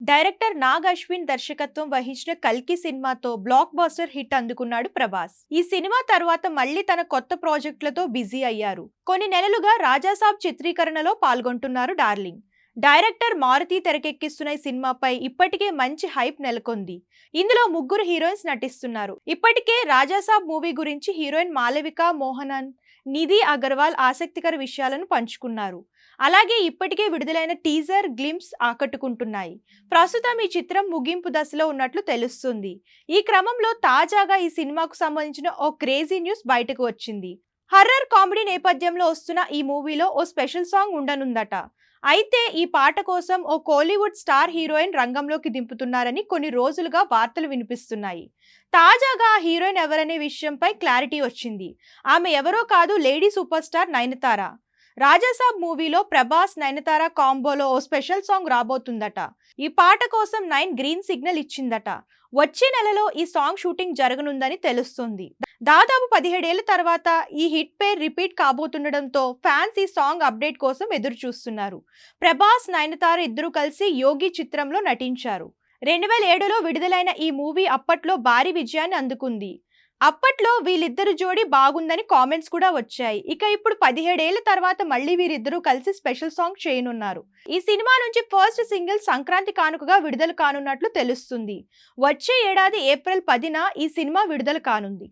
Director Nag Ashwin దర్శకత్వం వహించిన కల్కి సినిమాతో బ్లాక్ బస్టర్ హిట్ అందుకున్నాడు ప్రభాస్. ఈ సినిమా తర్వాత మళ్ళీ తన కొత్త ప్రాజెక్టులతో బిజీ అయ్యారు. కొన్ని నెలలుగా రాజాసాబ్ చిత్రీకరణలో పాల్గొంటున్నారు డార్లింగ్. డైరెక్టర్ మారుతి తెరకెక్కిస్తున్న ఈ సినిమాపై ఇప్పటికే మంచి హైప్ నెలకొంది. ఇందులో ముగ్గురు హీరోయిన్స్ నటిస్తున్నారు. ఇప్పటికే రాజాసాబ్ మూవీ గురించి హీరోయిన్ మాలవిక మోహనన్, నిధి అగర్వాల్ ఆసక్తికర విషయాలను పంచుకున్నారు. అలాగే ఇప్పటికే విడుదలైన టీజర్ గ్లింప్స్ ఆకట్టుకుంటున్నాయి. ప్రస్తుతం ఈ చిత్రం ముగింపు దశలో ఉన్నట్లు తెలుస్తుంది. ఈ క్రమంలో తాజాగా ఈ సినిమాకు సంబంధించిన ఓ క్రేజీ న్యూస్ బయటకు వచ్చింది. హర్రర్ కామెడీ నేపథ్యంలో వస్తున్న ఈ మూవీలో ఓ స్పెషల్ సాంగ్ ఉండనుందట. అయితే ఈ పాట కోసం ఓ కోలీవుడ్ స్టార్ హీరోయిన్ రంగంలోకి దింపుతున్నారని కొన్ని రోజులుగా వార్తలు వినిపిస్తున్నాయి. తాజాగా ఆ హీరోయిన్ ఎవరనే విషయంపై క్లారిటీ వచ్చింది. ఆమె ఎవరో కాదు, lady super star Nayanthara. Raja Saab మూవీలో ప్రభాస్ నయనతార కాంబోలో ఓ స్పెషల్ సాంగ్ రాబోతుందట. ఈ పాట కోసం నైన్ గ్రీన్ సిగ్నల్ ఇచ్చిందట. వచ్చే నెలలో ఈ సాంగ్ షూటింగ్ జరగనుందని తెలుస్తుంది. దాదాపు 17 ఏళ్ల తర్వాత ఈ హిట్ పేర్ రిపీట్ కాబోతుండడంతో ఫ్యాన్స్ ఈ సాంగ్ అప్డేట్ కోసం ఎదురు చూస్తున్నారు. ప్రభాస్ నయనతార ఇద్దరు కలిసి యోగి చిత్రంలో నటించారు. 2007లో విడుదలైన ఈ మూవీ అప్పట్లో భారీ విజయాన్ని అందుకుంది. అప్పట్లో వీళ్ళిద్దరు జోడీ బాగుందని కామెంట్స్ కూడా వచ్చాయి. ఇక ఇప్పుడు 17 ఏళ్ల తర్వాత మళ్ళీ వీరిద్దరూ కలిసి స్పెషల్ సాంగ్ చేయనున్నారు. ఈ సినిమా నుంచి ఫస్ట్ సింగిల్ సంక్రాంతి కానుకగా విడుదల కానున్నట్లు తెలుస్తుంది. వచ్చే ఏడాది ఏప్రిల్ 10న ఈ సినిమా విడుదల కానుంది.